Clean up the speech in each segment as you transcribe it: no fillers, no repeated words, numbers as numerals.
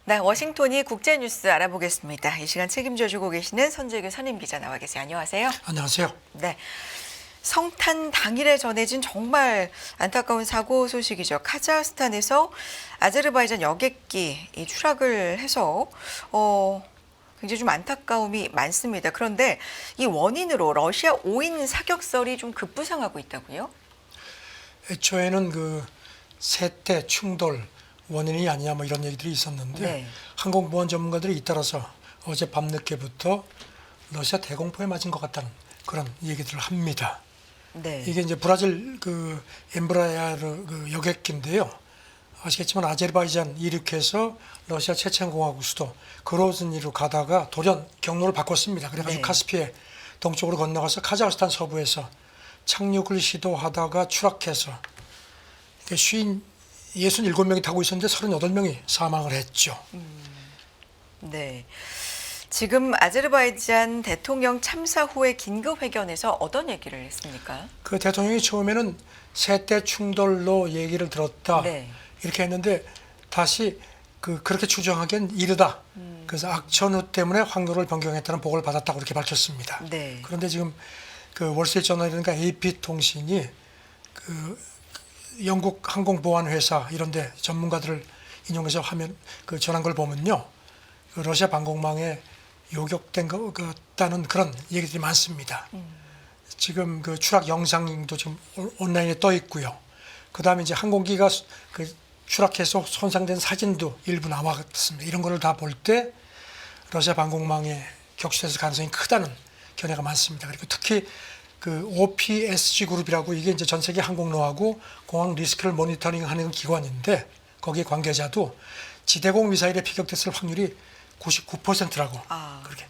네, 워싱턴이 국제뉴스 알아보겠습니다. 이 시간 책임져주고 계시는 선재규 선임기자 나와 계세요. 안녕하세요. 안녕하세요. 네, 성탄 당일에 전해진 정말 안타까운 사고 소식이죠. 카자흐스탄에서 아제르바이잔 여객기 추락을 해서 굉장히 좀 안타까움이 많습니다. 그런데 이 원인으로 러시아 5인 사격설이 좀 급부상하고 있다고요? 애초에는 그 세대 충돌 원인이 아니냐 뭐 이런 얘기들이 있었는데 네. 항공보안 전문가들이 잇따라서 어제 밤늦게부터 러시아 대공포에 맞은 것 같다는 그런 얘기들을 합니다. 네. 이게 이제 브라질 그 엠브라야르 그 여객기인데요. 아시겠지만 아제르바이잔 이륙해서 러시아 체첸공화국 수도 그로즈니로 가다가 돌연 경로를 바꿨습니다. 그래가지고 네. 카스피해 동쪽으로 건너가서 카자흐스탄 서부에서 착륙을 시도하다가 추락해서 67명이 타고 있었는데 38명이 사망을 했죠. 네. 지금 아제르바이잔 대통령 참사 후에 긴급 회견에서 어떤 얘기를 했습니까? 그 대통령이 처음에는 세대 충돌로 얘기를 들었다 네. 이렇게 했는데 다시 그렇게 추정하기엔 이르다. 그래서 악천후 때문에 항로를 변경했다는 보고를 받았다고 그렇게 밝혔습니다. 네. 그런데 지금 그 월스트리트저널이라든가 AP 통신이 그 영국 항공보안회사 이런데 전문가들을 인용해서 하면 그 전한 걸 보면요, 그 러시아 방공망에 요격된 것 같다는 그런 얘기들이 많습니다. 지금 그 추락 영상도 지금 온라인에 떠 있고요. 그 다음에 이제 항공기가 그 추락해서 손상된 사진도 일부 나왔습니다. 이런 거를 다 볼 때 러시아 방공망에 격추됐을 가능성이 크다는 견해가 많습니다. 그리고 특히 그 OPSG 그룹이라고 이게 이제 전 세계 항공로하고 공항 리스크를 모니터링하는 기관인데 거기 관계자도 지대공 미사일에 피격됐을 확률이 99%라고 그렇게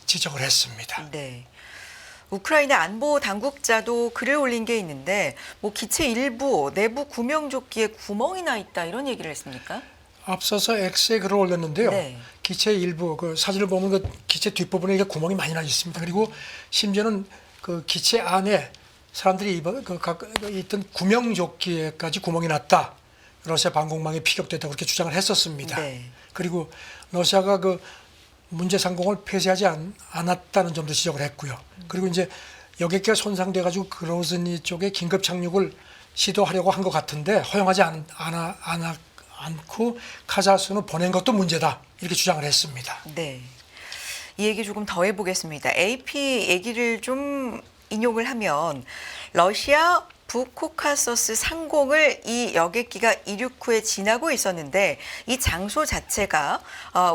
지적을 했습니다. 네. 우크라이나 안보 당국자도 글을 올린 게 있는데 뭐 기체 일부 내부 구명조끼에 구멍이 나 있다 이런 얘기를 했습니까? 앞서서 X에 글을 올렸는데요. 네. 기체 일부 그 사진을 보면 그 기체 뒷부분에 이게 구멍이 많이 나 있습니다. 그리고 심지어는 그 기체 안에 사람들이 있던 구명조끼에까지 구멍이 났다. 러시아 방공망에 피격됐다고 그렇게 주장을 했었습니다. 네. 그리고 러시아가 그 문제 상공을 폐쇄하지 않았다는 점도 지적을 했고요. 그리고 이제 여객기가 손상돼 가지고 그로즈니 쪽에 긴급 착륙을 시도하려고 한 것 같은데 허용하지 않고 카자흐스탄으로 보낸 것도 문제다. 이렇게 주장을 했습니다. 네. 이 얘기 조금 더 해보겠습니다. AP 얘기를 좀 인용을 하면 러시아 북코카서스 상공을 이 여객기가 이륙 후에 지나고 있었는데 이 장소 자체가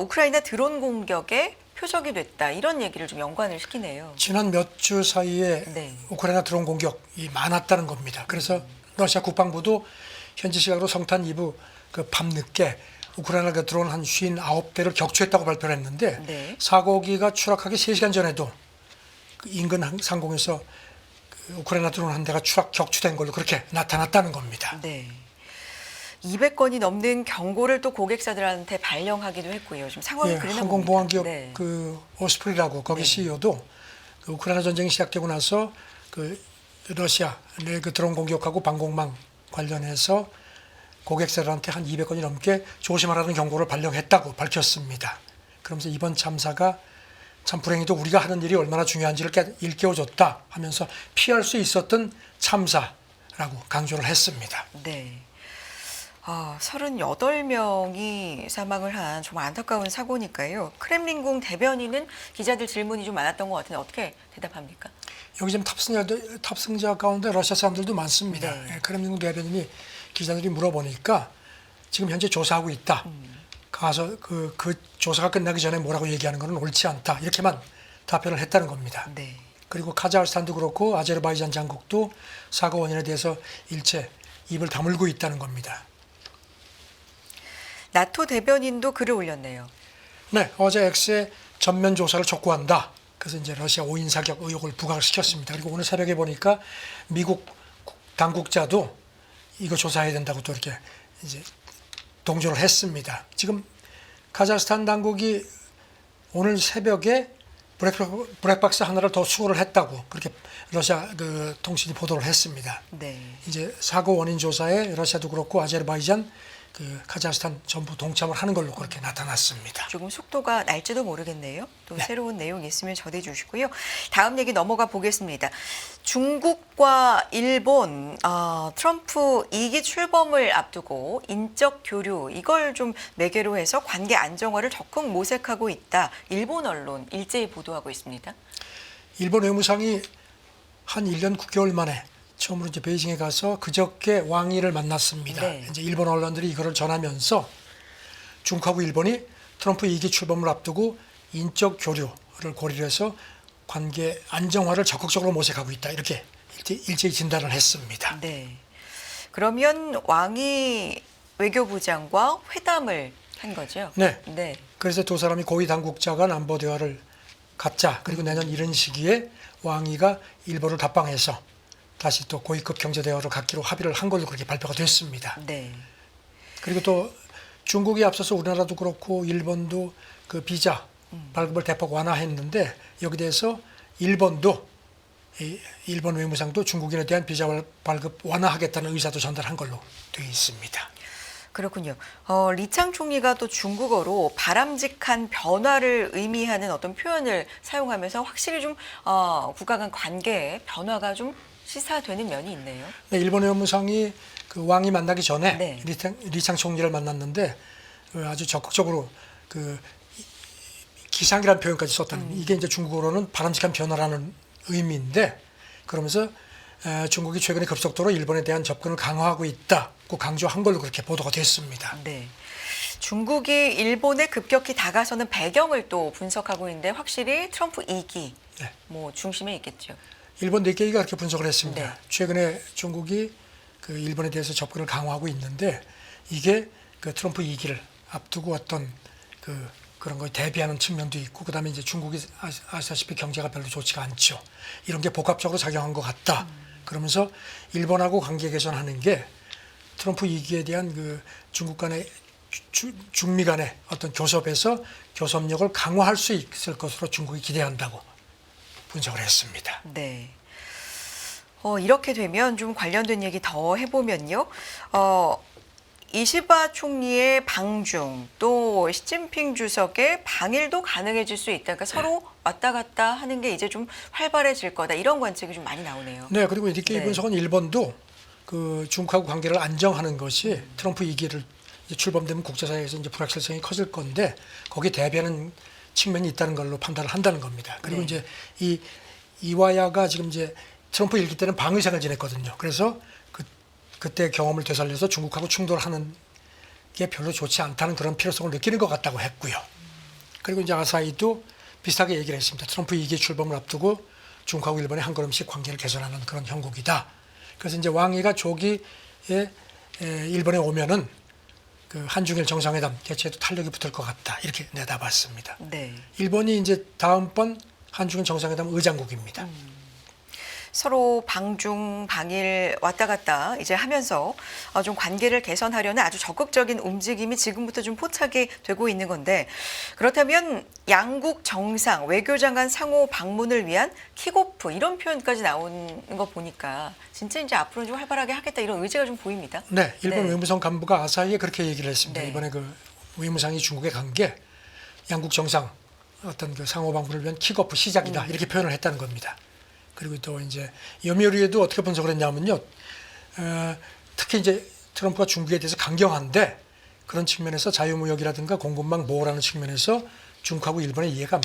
우크라이나 드론 공격의 표적이 됐다. 이런 얘기를 좀 연관을 시키네요. 지난 몇 주 사이에 네. 우크라이나 드론 공격이 많았다는 겁니다. 그래서 러시아 국방부도 현지 시각으로 성탄 이브 그 밤늦게 우크라이나가 드론 한 59대를 격추했다고 발표를 했는데 네. 사고기가 추락하기 3시간 전에도 그 인근 상공에서 우크라이나 드론 한 대가 격추된 걸로 그렇게 나타났다는 겁니다. 네. 200건이 넘는 경고를 또 고객사들한테 발령하기도 했고요. 지금 상황이 예, 그러나 항공보안 기업 네. 그 오스프리라고 거기 네. CEO도 그 우크라이나 전쟁이 시작되고 나서 그 러시아 그 드론 공격하고 방공망 관련해서 고객사들한테 한 200건이 넘게 조심하라는 경고를 발령했다고 밝혔습니다. 그러면서 이번 참사가 참 불행히도 우리가 하는 일이 얼마나 중요한지를 일깨워줬다 하면서 피할 수 있었던 참사라고 강조를 했습니다. 네. 38명이 사망을 한 정말 안타까운 사고니까요. 크렘린궁 대변인은 기자들 질문이 좀 많았던 것 같은데 어떻게 대답합니까? 여기 지금 탑승자 가운데 러시아 사람들도 많습니다. 네. 예, 크렘린궁 대변인이 기자들이 물어보니까 지금 현재 조사하고 있다. 가서 그 조사가 끝나기 전에 뭐라고 얘기하는 것은 옳지 않다. 이렇게만 답변을 했다는 겁니다. 네. 그리고 카자흐스탄도 그렇고 아제르바이잔 장국도 사고 원인에 대해서 일체 입을 다물고 있다는 겁니다. 나토 대변인도 글을 올렸네요. 네, 어제 X에 전면 조사를 촉구한다. 그래서 이제 러시아 5인 사격 의혹을 부각을 시켰습니다. 그리고 오늘 새벽에 보니까 미국 당국자도 이거 조사해야 된다고 또 이렇게 이제 동조를 했습니다. 지금 카자흐스탄 당국이 오늘 새벽에 블랙박스 하나를 더 수거를 했다고 그렇게 러시아 그 통신이 보도를 했습니다. 네. 이제 사고 원인 조사에 러시아도 그렇고 아제르바이잔 그 카자흐스탄 전부 동참을 하는 걸로 그렇게 나타났습니다. 조금 속도가 날지도 모르겠네요. 또 네. 새로운 내용 있으면 전해 주시고요. 다음 얘기 넘어가 보겠습니다. 중국과 일본 트럼프 2기 출범을 앞두고 인적 교류 이걸 좀 매개로 해서 관계 안정화를 적극 모색하고 있다. 일본 언론 일제히 보도하고 있습니다. 일본 외무상이 한 1년 9개월 만에 처음으로 이제 베이징에 가서 그저께 왕이를 만났습니다. 네. 이제 일본 언론들이 이거를 전하면서 중국하고 일본이 트럼프 2기 출범을 앞두고 인적 교류를 고리로 해서 관계 안정화를 적극적으로 모색하고 있다. 이렇게 일제히 진단을 했습니다. 네. 그러면 왕이 외교부장과 회담을 한 거죠? 네. 네. 그래서 두 사람이 고위 당국자 간 안보 대화를 갖자. 그리고 내년 이런 시기에 왕이가 일본을 답방해서 다시 또 고위급 경제 대화를 갖기로 합의를 한 걸로 그렇게 발표가 됐습니다. 네. 그리고 또 중국이 앞서서 우리나라도 그렇고 일본도 그 비자 발급을 대폭 완화했는데 여기 대해서 일본도 일본 외무상도 중국인에 대한 비자 발급 완화하겠다는 의사도 전달한 걸로 되어 있습니다. 그렇군요. 리창 총리가 또 중국어로 바람직한 변화를 의미하는 어떤 표현을 사용하면서 확실히 좀 국가 간 관계에 변화가 좀 시사되는 면이 있네요. 네, 일본 외무상이 그 왕이 만나기 전에 네. 리창 총리를 만났는데 아주 적극적으로 그 기상이라는 표현까지 썼다는 이게 이제 중국어로는 바람직한 변화라는 의미인데 그러면서 중국이 최근에 급속도로 일본에 대한 접근을 강화하고 있다고 강조한 걸로 그렇게 보도가 됐습니다. 네. 중국이 일본에 급격히 다가서는 배경을 또 분석하고 있는데 확실히 트럼프 2기 네. 뭐 중심에 있겠죠. 일본 닉케이가 그렇게 분석을 했습니다. 네. 최근에 중국이 그 일본에 대해서 접근을 강화하고 있는데 이게 그 트럼프 2기를 앞두고 어떤 그런 걸 대비하는 측면도 있고 그다음에 이제 중국이 아시다시피 경제가 별로 좋지가 않죠. 이런 게 복합적으로 작용한 것 같다. 그러면서 일본하고 관계 개선하는 게 트럼프 2기에 대한 그 중국 간의 중미 간의 어떤 교섭에서 교섭력을 강화할 수 있을 것으로 중국이 기대한다고 분석을 했습니다. 네. 이렇게 되면 좀 관련된 얘기 더 해보면요. 이시바 총리의 방중 또 시진핑 주석의 방일도 가능해질 수 있다. 그러니까 서로 왔다 갔다 하는 게 이제 좀 활발해질 거다. 이런 관측이 좀 많이 나오네요. 네, 그리고 니케이 네. 분석은 일본도 그 중국하고 관계를 안정하는 것이 트럼프 2기를 출범되면 국제사회에서 이제 불확실성이 커질 건데 거기에 대비하는 측면이 있다는 걸로 판단을 한다는 겁니다. 그리고 네. 이제 이 이와야가 지금 이제 트럼프 1기 때는 방위생을 지냈거든요. 그래서 그때 경험을 되살려서 중국하고 충돌하는 게 별로 좋지 않다는 그런 필요성을 느끼는 것 같다고 했고요. 그리고 이제 아사히도 비슷하게 얘기를 했습니다. 트럼프 2기 출범을 앞두고 중국하고 일본이 한 걸음씩 관계를 개선하는 그런 형국이다. 그래서 이제 왕이가 조기에 일본에 오면은 그 한중일 정상회담 개최에도 탄력이 붙을 것 같다. 이렇게 내다봤습니다. 네. 일본이 이제 다음번 한중일 정상회담 의장국입니다. 서로 방중, 방일 왔다 갔다 이제 하면서 좀 관계를 개선하려는 아주 적극적인 움직임이 지금부터 좀 포착이 되고 있는 건데 그렇다면 양국 정상, 외교장 간 상호 방문을 위한 킥오프 이런 표현까지 나오는 거 보니까 진짜 이제 앞으로 좀 활발하게 하겠다 이런 의지가 좀 보입니다. 네, 일본 네. 외무성 간부가 아사히에 그렇게 얘기를 했습니다. 네. 이번에 그 외무상이 중국에 간 게 양국 정상 어떤 그 상호 방문을 위한 킥오프 시작이다 이렇게 표현을 했다는 겁니다. 그리고 또 이제 요미우리에도 어떻게 분석을 했냐면요, 특히 이제 트럼프가 중국에 대해서 강경한데 그런 측면에서 자유무역이라든가 공급망 보호라는 측면에서 중국하고 일본의 이해가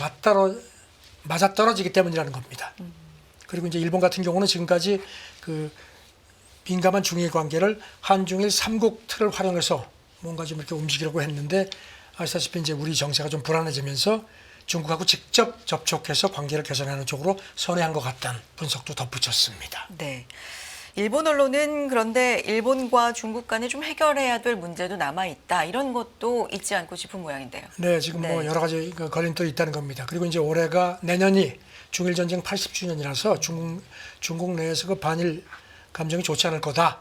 맞아떨어지기 때문이라는 겁니다. 그리고 이제 일본 같은 경우는 지금까지 그 민감한 중일 관계를 한중일 3국 틀을 활용해서 뭔가 좀 이렇게 움직이려고 했는데 아시다시피 이제 우리 정세가 좀 불안해지면서 중국하고 직접 접촉해서 관계를 개선하는 쪽으로 선회한 것 같다는 분석도 덧붙였습니다. 네. 일본 언론은 그런데 일본과 중국 간에 좀 해결해야 될 문제도 남아 있다. 이런 것도 잊지 않고 싶은 모양인데요. 네, 지금 뭐 네. 여러 가지 그 걸림돌이 있다는 겁니다. 그리고 이제 올해가 내년이 중일 전쟁 80주년이라서 중국 내에서 그 반일 감정이 좋지 않을 거다.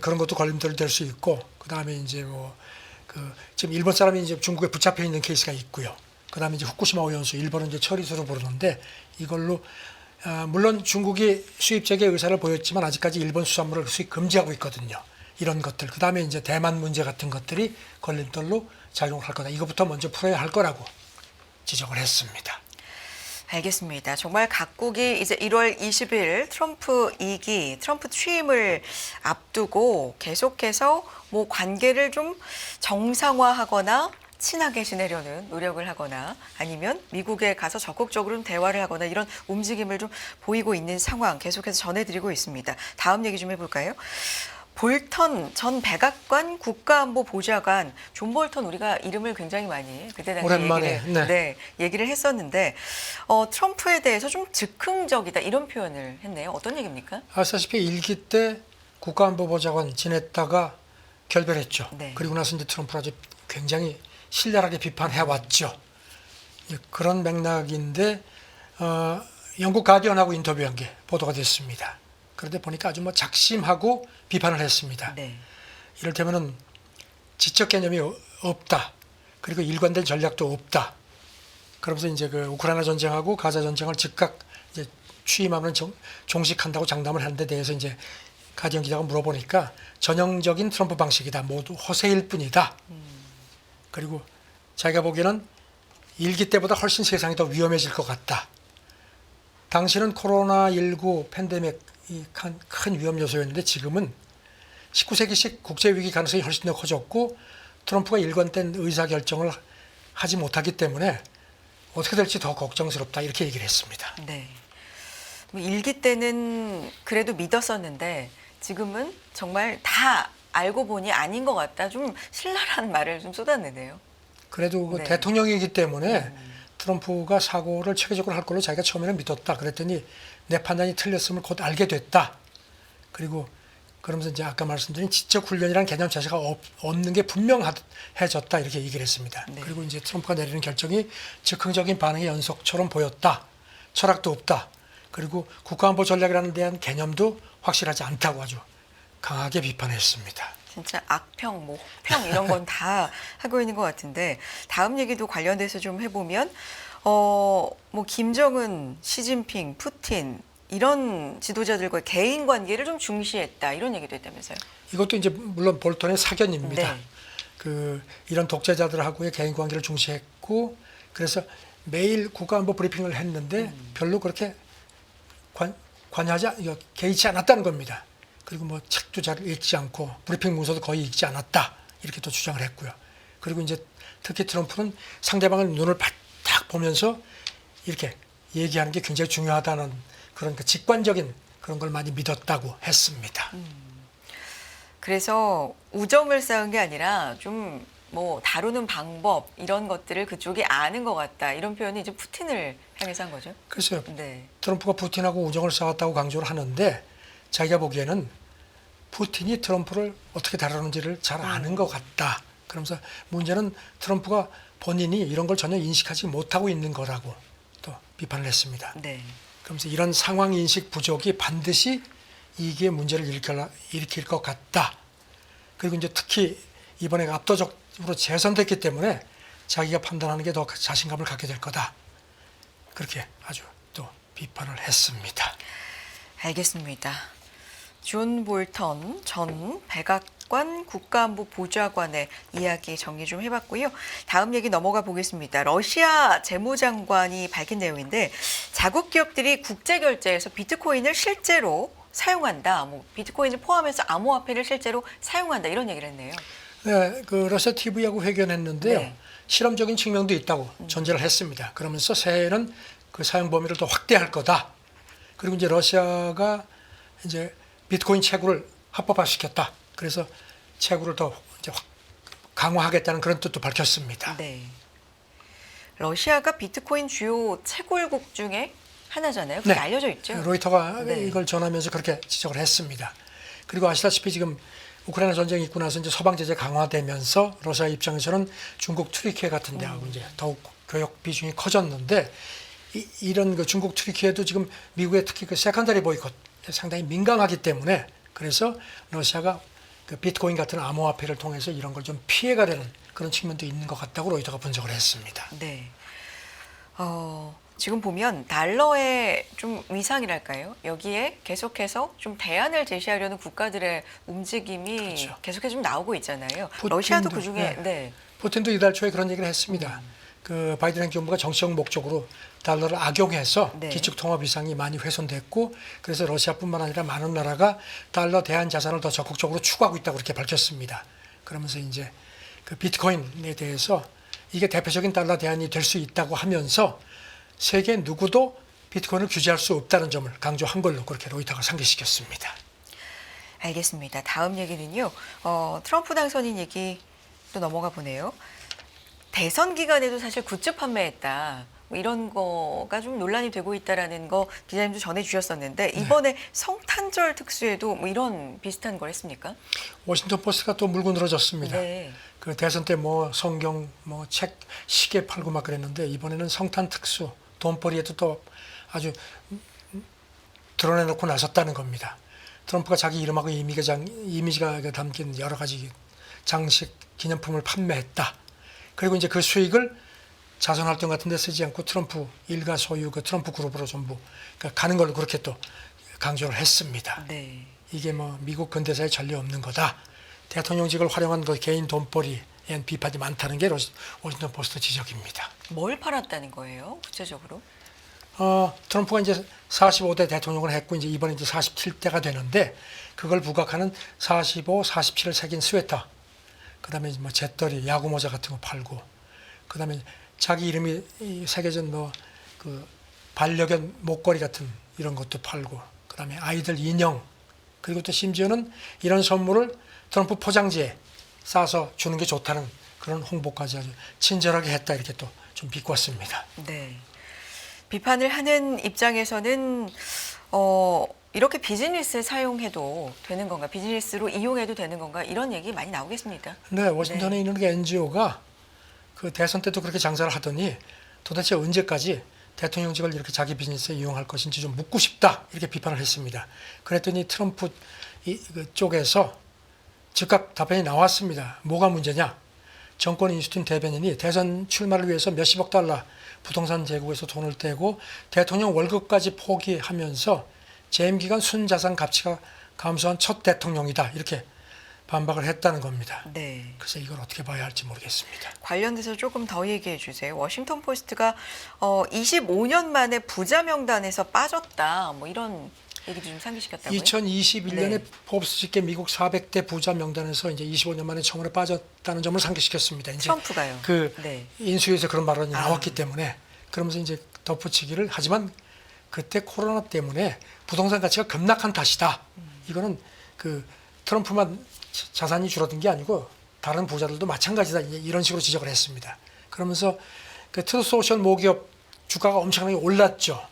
그런 것도 걸림돌이 될 수 있고, 그 다음에 이제 뭐 지금 일본 사람이 이제 중국에 붙잡혀 있는 케이스가 있고요. 그 다음에 이제 후쿠시마 오염수, 일본은 이제 처리수로 부르는데 이걸로 물론 중국이 수입 재개 의사를 보였지만 아직까지 일본 수산물을 수입 금지하고 있거든요. 이런 것들, 그 다음에 이제 대만 문제 같은 것들이 걸림돌로 작용할 거다. 이것부터 먼저 풀어야 할 거라고 지적을 했습니다. 알겠습니다. 정말 각국이 이제 1월 20일 트럼프 2기, 트럼프 취임을 앞두고 계속해서 뭐 관계를 좀 정상화하거나 친하게 지내려는 노력을 하거나 아니면 미국에 가서 적극적으로 대화를 하거나 이런 움직임을 좀 보이고 있는 상황 계속해서 전해드리고 있습니다. 다음 얘기 좀 해볼까요? 볼턴 전 백악관 국가안보보좌관, 존 볼턴 우리가 이름을 굉장히 많이 그때 당시 오랜만에, 얘기를 했었는데 트럼프에 대해서 좀 즉흥적이다 이런 표현을 했네요. 어떤 얘기입니까? 아시다시피 1기 때 국가안보보좌관 지냈다가 결별했죠. 네. 그리고 나서 이제 트럼프를 아주 굉장히 신랄하게 비판해왔죠. 그런 맥락인데 영국 가디언하고 인터뷰한 게 보도가 됐습니다. 그런데 보니까 아주 뭐 작심하고 비판을 했습니다. 네. 이를테면은 지적 개념이 없다. 그리고 일관된 전략도 없다. 그러면서 이제 그 우크라이나 전쟁하고 가자 전쟁을 즉각 이제 취임하면 종식한다고 장담을 하는 데 대해서 이제 가디언 기자가 물어보니까 전형적인 트럼프 방식이다. 모두 허세일 뿐이다. 그리고 자기가 보기에는 1기 때보다 훨씬 세상이 더 위험해질 것 같다. 당시는 코로나19 팬데믹이 큰 위험 요소였는데 지금은 19세기식 국제위기 가능성이 훨씬 더 커졌고 트럼프가 일관된 의사결정을 하지 못하기 때문에 어떻게 될지 더 걱정스럽다 이렇게 얘기를 했습니다. 네. 뭐 1기 때는 그래도 믿었었는데 지금은 정말 다 알고 보니 아닌 것 같다. 좀 신랄한 말을 좀 쏟아내네요. 그래도 그 네. 대통령이기 때문에 트럼프가 사고를 체계적으로 할 걸로 자기가 처음에는 믿었다. 그랬더니 내 판단이 틀렸음을 곧 알게 됐다. 그리고 그러면서 이제 아까 말씀드린 지적 훈련이라는 개념 자체가 없는 게 분명해졌다 이렇게 얘기를 했습니다. 네. 그리고 이제 트럼프가 내리는 결정이 즉흥적인 반응의 연속처럼 보였다. 철학도 없다. 그리고 국가안보 전략이라는 대한 개념도 확실하지 않다고 아주 강하게 비판했습니다. 진짜 악평, 뭐 혹평 이런 건 다 하고 있는 것 같은데 다음 얘기도 관련돼서 좀 해보면 뭐 김정은, 시진핑, 푸틴 이런 지도자들과의 개인 관계를 좀 중시했다 이런 얘기도 했다면서요? 이것도 이제 물론 볼턴의 사견입니다. 네. 그 이런 독재자들하고의 개인 관계를 중시했고 그래서 매일 국가안보 브리핑을 했는데 별로 그렇게 관여하지 개의치 않았다는 겁니다. 그리고 뭐 책도 잘 읽지 않고 브리핑 문서도 거의 읽지 않았다 이렇게 또 주장을 했고요. 그리고 이제 특히 트럼프는 상대방을 눈을 바짝 보면서 이렇게 얘기하는 게 굉장히 중요하다는 그런 그 직관적인 그런 걸 많이 믿었다고 했습니다. 그래서 우정을 쌓은 게 아니라 좀 뭐 다루는 방법 이런 것들을 그쪽이 아는 것 같다 이런 표현이 이제 푸틴을 향해서 한 거죠. 글쎄요. 네. 트럼프가 푸틴하고 우정을 쌓았다고 강조를 하는데 자기가 보기에는 푸틴이 트럼프를 어떻게 다루는지를 잘 아는 것 같다. 그러면서 문제는 트럼프가 본인이 이런 걸 전혀 인식하지 못하고 있는 거라고 또 비판을 했습니다. 네. 그러면서 이런 상황 인식 부족이 반드시 이게 문제를 일으킬 것 같다. 그리고 이제 특히 이번에 압도적으로 재선됐기 때문에 자기가 판단하는 게 더 자신감을 갖게 될 거다. 그렇게 아주 또 비판을 했습니다. 알겠습니다. 존 볼턴 전 백악관 국가안보보좌관의 이야기 정리 좀 해봤고요. 다음 얘기 넘어가 보겠습니다. 러시아 재무장관이 밝힌 내용인데 자국 기업들이 국제결제에서 비트코인을 실제로 사용한다. 뭐 비트코인을 포함해서 암호화폐를 실제로 사용한다. 이런 얘기를 했네요. 네, 그 러시아 TV하고 회견했는데요. 네. 실험적인 측면도 있다고 전제를 했습니다. 그러면서 새해에는 그 사용 범위를 더 확대할 거다. 그리고 이제 러시아가 이제 비트코인 채굴을 합법화시켰다. 그래서 채굴을 더 이제 강화하겠다는 그런 뜻도 밝혔습니다. 네. 러시아가 비트코인 주요 채굴국 중에 하나잖아요. 그게 알려져 있죠. 로이터가 네. 이걸 전하면서 그렇게 지적을 했습니다. 그리고 아시다시피 지금 우크라이나 전쟁이 있고 나서 이제 서방 제재 강화되면서 러시아 입장에서는 중국 튀르키예 같은 데하고 이제 더욱 교역 비중이 커졌는데 이런 그 중국 튀르키예도 지금 미국의 특히 그 세컨더리 보이콧 상당히 민감하기 때문에 그래서 러시아가 그 비트코인 같은 암호화폐를 통해서 이런 걸 좀 피해가 되는 그런 측면도 있는 것 같다고 로이터가 분석을 했습니다. 네. 지금 보면 달러의 좀 위상이랄까요? 여기에 계속해서 좀 대안을 제시하려는 국가들의 움직임이 그렇죠. 계속해서 좀 나오고 있잖아요. 푸틴도, 러시아도 그중에 네. 네. 푸틴도 이달 초에 그런 얘기를 했습니다. 그 바이든 행정부가 정치적 목적으로 달러를 악용해서 네. 기축통화 위상이 많이 훼손됐고 그래서 러시아뿐만 아니라 많은 나라가 달러 대한 자산을 더 적극적으로 추구하고 있다고 그렇게 밝혔습니다. 그러면서 이제 그 비트코인에 대해서 이게 대표적인 달러 대안이 될 수 있다고 하면서 세계 누구도 비트코인을 규제할 수 없다는 점을 강조한 걸로 그렇게 로이터가 상기시켰습니다. 알겠습니다. 다음 얘기는요. 트럼프 당선인 얘기 또 넘어가 보네요. 대선 기간에도 사실 굿즈 판매했다. 뭐 이런 거가 좀 논란이 되고 있다라는 거 기자님도 전해주셨었는데 이번에 성탄절 특수에도 뭐 이런 비슷한 걸 했습니까? 워싱턴 포스트가 또 물고 늘어졌습니다. 네. 그 대선 때 뭐 성경, 뭐 책, 시계 팔고 막 그랬는데 이번에는 성탄 특수 돈벌이에도 또 아주 드러내놓고 나섰다는 겁니다. 트럼프가 자기 이름하고 이미지가 담긴 여러 가지 장식, 기념품을 판매했다. 그리고 이제 그 수익을 자선활동 같은 데 쓰지 않고 트럼프 일가 소유 그 트럼프 그룹으로 전부 가는 걸로 그렇게 또 강조를 했습니다. 네. 이게 뭐 미국 근대사에 전례 없는 거다. 대통령직을 활용한 그 개인 돈벌이에 비판이 많다는 게 워싱턴 포스트 지적입니다. 뭘 팔았다는 거예요? 구체적으로? 트럼프가 이제 45대 대통령을 했고 이제 이번에 이제 47대가 되는데 그걸 부각하는 45, 47을 새긴 스웨터, 그다음에 뭐 재떨이, 야구 모자 같은 거 팔고, 그다음에 자기 이름이 새겨진 뭐 그 반려견 목걸이 같은 이런 것도 팔고, 그다음에 아이들 인형, 그리고 또 심지어는 이런 선물을 트럼프 포장지에 싸서 주는 게 좋다는 그런 홍보까지 아주 친절하게 했다 이렇게 또 좀 비꼬았습니다. 네. 비판을 하는 입장에서는 이렇게 비즈니스에 사용해도 되는 건가, 비즈니스로 이용해도 되는 건가 이런 얘기 많이 나오겠습니다. 네, 워싱턴에 있는 그 NGO가 그 대선 때도 그렇게 장사를 하더니 도대체 언제까지 대통령직을 이렇게 자기 비즈니스에 이용할 것인지 좀 묻고 싶다 이렇게 비판을 했습니다. 그랬더니 트럼프 쪽에서 즉각 답변이 나왔습니다. 뭐가 문제냐? 정권 인수팀 대변인이 대선 출마를 위해서 몇십억 달러 부동산 제국에서 돈을 떼고 대통령 월급까지 포기하면서 재임 기간 순자산 가치가 감소한 첫 대통령이다 이렇게 반박을 했다는 겁니다. 네. 그래서 이걸 어떻게 봐야 할지 모르겠습니다. 관련돼서 조금 더 얘기해 주세요. 워싱턴 포스트가 25년 만에 부자 명단에서 빠졌다. 뭐 이런 얘기도 좀 상기시켰다고요? 2021년에 네. 포브스 집계 미국 400대 부자 명단에서 이제 25년 만에 처음으로 빠졌다는 점을 상기시켰습니다. 이제 트럼프가요. 그 네. 인수위에서 그런 발언이 나왔기 때문에 그러면서 이제 덧붙이기를 하지만 그때 코로나 때문에 부동산 가치가 급락한 탓이다. 이거는 그 트럼프만 자산이 줄어든 게 아니고 다른 부자들도 마찬가지다. 이런 식으로 지적을 했습니다. 그러면서 그 트루스 소셜 모기업 주가가 엄청나게 올랐죠.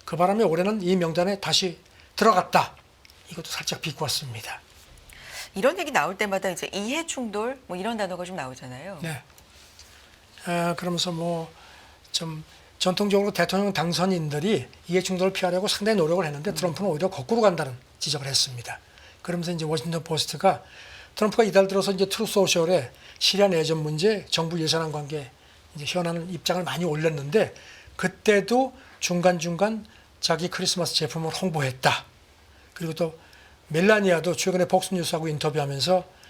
그 바람에 올해는 이 명단에 다시 들어갔다. 이것도 살짝 비꼬았습니다. 이런 얘기 나올 때마다 이제 이해 충돌 뭐 이런 단어가 좀 나오잖아요. 네. 그러면서 뭐 좀 전통적으로 대통령 당선인들이 이해 충돌을 피하려고 상당히 노력을 했는데 트럼프는 오히려 거꾸로 간다는 지적을 했습니다. 그러면서 이제 워싱턴 포스트가 트럼프가 이달 들어서 이제 트루스 소셜에 시리아 내전 문제, 정부 예산안 관계 이제 현안을 입장을 많이 올렸는데 그때도 중간중간 자기 크리스마스 제품을 홍보했다. 그리고 또 멜라니아도 최근에 폭스뉴스하고 인터뷰하면서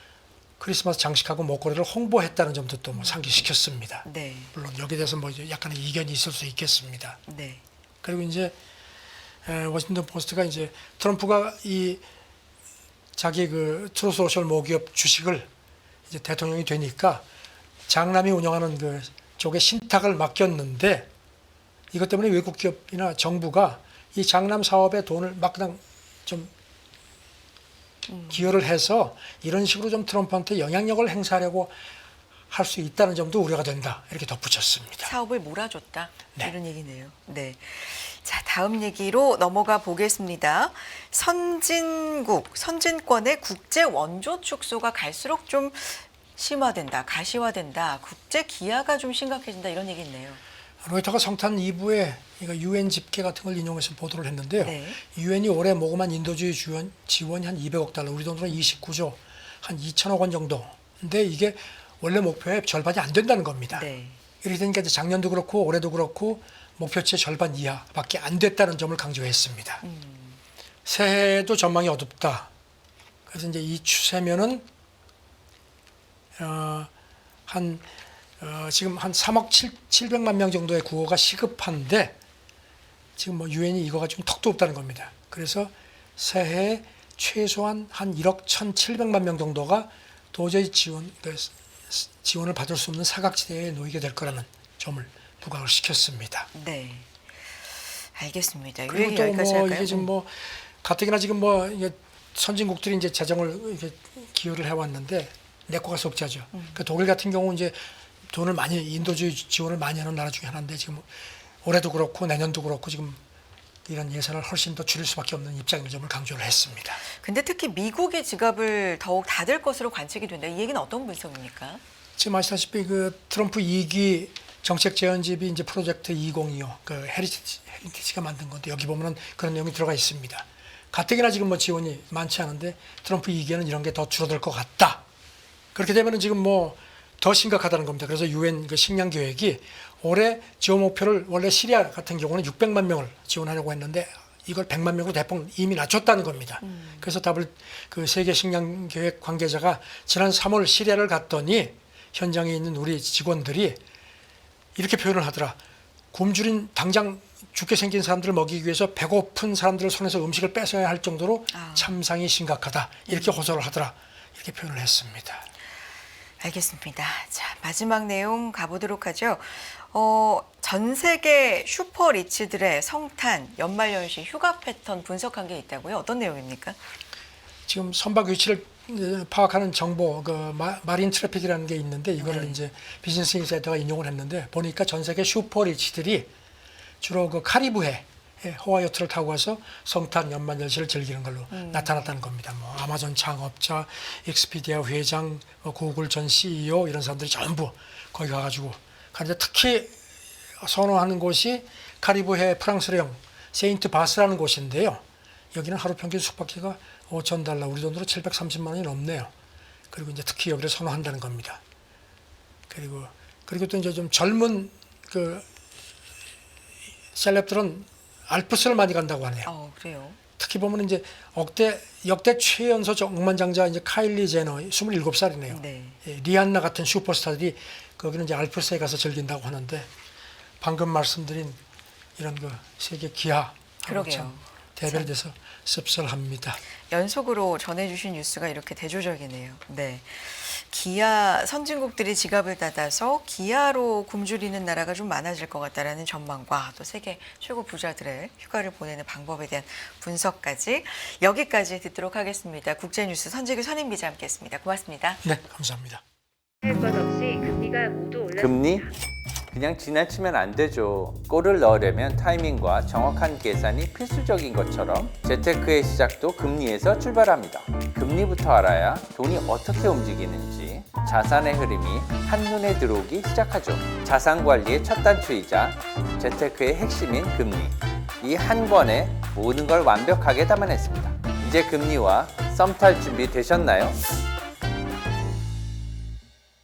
크리스마스 장식하고 목걸이를 홍보했다는 점도 또 뭐 상기시켰습니다. 네. 물론 여기에 대해서 뭐 약간의 이견이 있을 수 있겠습니다. 네. 그리고 이제 워싱턴 포스트가 이제 트럼프가 이 자기 그 트루스 소셜 모기업 주식을 이제 대통령이 되니까 장남이 운영하는 그 쪽에 신탁을 맡겼는데 이것 때문에 외국 기업이나 정부가 이 장남 사업에 돈을 막 그냥 좀 기여를 해서 이런 식으로 좀 트럼프한테 영향력을 행사하려고 할 수 있다는 점도 우려가 된다. 이렇게 덧붙였습니다. 사업을 몰아줬다. 네. 이런 얘기네요. 네. 자, 다음 얘기로 넘어가 보겠습니다. 선진권의 국제 원조 축소가 갈수록 좀 심화된다, 가시화된다, 국제 기아가 좀 심각해진다 이런 얘기 있네요. 로이터가 성탄 2부에 이거 UN 집계 같은 걸 인용해서 보도를 했는데요. 네. 유엔이 올해 모금한 인도주의 지원이 한 200억 달러, 우리 돈으로 29조, 한 2천억 원 정도. 근데 이게 원래 목표의 절반이 안 된다는 겁니다. 네. 이렇게 되니까 이제 작년도 그렇고 올해도 그렇고 목표치의 절반 이하밖에 안 됐다는 점을 강조했습니다. 새해에도 전망이 어둡다. 그래서 이제 이 추세면은 지금 한 3억 700만 명 정도의 구호가 시급한데 지금 뭐 유엔이 이거가 좀 턱도 없다는 겁니다. 그래서 새해 최소한 한 1억 1,700만 명 정도가 도저히 지원을 받을 수 없는 사각지대에 놓이게 될 거라는 점을 부각을 시켰습니다. 네. 알겠습니다. 그리고 또 뭐 이게 지금 뭐 가뜩이나 지금 뭐 이게 선진국들이 이제 재정을 이렇게 기여를 해왔는데 내 거가 속자죠. 그러니까 독일 같은 경우 이제 돈을 많이 인도주의 지원을 많이 하는 나라 중에 하나인데 지금 올해도 그렇고 내년도 그렇고 지금 이런 예산을 훨씬 더 줄일 수밖에 없는 입장인 점을 강조를 했습니다. 근데 특히 미국의 지갑을 더욱 닫을 것으로 관측이 된다. 이 얘기는 어떤 분석입니까? 지금 아시다시피 그 트럼프 2기 정책 제언집이 이제 프로젝트 2025, 그 헤리티지가 만든 건데 여기 보면은 그런 내용이 들어가 있습니다. 가뜩이나 지금 뭐 지원이 많지 않은데 트럼프 2기에는 이런 게 더 줄어들 것 같다. 그렇게 되면은 지금 뭐 더 심각하다는 겁니다. 그래서 유엔 그 식량 계획이 올해 지원 목표를 원래 시리아 같은 경우는 600만 명을 지원하려고 했는데 이걸 100만 명으로 대폭 이미 낮췄다는 겁니다. 그래서 그 세계 식량 계획 관계자가 지난 3월 시리아를 갔더니 현장에 있는 우리 직원들이 이렇게 표현을 하더라. 굶주린 당장 죽게 생긴 사람들을 먹이기 위해서 배고픈 사람들을 손에서 음식을 뺏어야 할 정도로 참상이 심각하다. 이렇게 호소를 하더라. 이렇게 표현을 했습니다. 알겠습니다. 자, 마지막 내용 가보도록 하죠. 전 세계 슈퍼 리치들의 성탄, 연말연시 휴가 패턴 분석한 게 있다고요? 어떤 내용입니까? 지금 선박 위치를 파악하는 정보, 그 마린 트래픽이라는 게 있는데 이거를 이제 비즈니스 인사이더가 인용을 했는데 보니까 전 세계 슈퍼 리치들이 주로 그 카리브해 호화 요트를 타고 가서 성탄 연말연시를 즐기는 걸로 나타났다는 겁니다. 뭐 아마존 창업자, 익스피디아 회장, 구글 전 CEO 이런 사람들이 전부 거기 가가지고 가는데 특히 선호하는 곳이 카리브해 프랑스령 세인트 바스라는 곳인데요. 여기는 하루 평균 숙박비가 $5,000, 우리 돈으로 730만 원이 넘네요. 그리고 이제 특히 여기를 선호한다는 겁니다. 그리고 또 이제 좀 젊은 그 셀럽들은 알프스를 많이 간다고 하네요. 그래요? 특히 보면 이제 역대 최연소 억만장자 이제 카일리 제너 27살이네요. 네. 리안나 같은 슈퍼스타들이 거기는 이제 알프스에 가서 즐긴다고 하는데 방금 말씀드린 이런 그 세계 기하 그러게요. 대별돼서 씁쓸합니다. 연속으로 전해주신 뉴스가 이렇게 대조적이네요. 네. 기아 선진국들이 지갑을 닫아서 기아로 굶주리는 나라가 좀 많아질 것 같다라는 전망과 또 세계 최고 부자들의 휴가를 보내는 방법에 대한 분석까지 여기까지 듣도록 하겠습니다. 국제뉴스 선재규 선임기자 함께했습니다. 고맙습니다. 네, 감사합니다. 할 것 없이 금리가 모두 올랐습니다. 금리? 그냥 지나치면 안 되죠. 골을 넣으려면 타이밍과 정확한 계산이 필수적인 것처럼 재테크의 시작도 금리에서 출발합니다. 금리부터 알아야 돈이 어떻게 움직이는지 자산의 흐름이 한눈에 들어오기 시작하죠. 자산 관리의 첫 단추이자 재테크의 핵심인 금리. 이 한 권에 모든 걸 완벽하게 담아냈습니다. 이제 금리와 썸 탈 준비 되셨나요?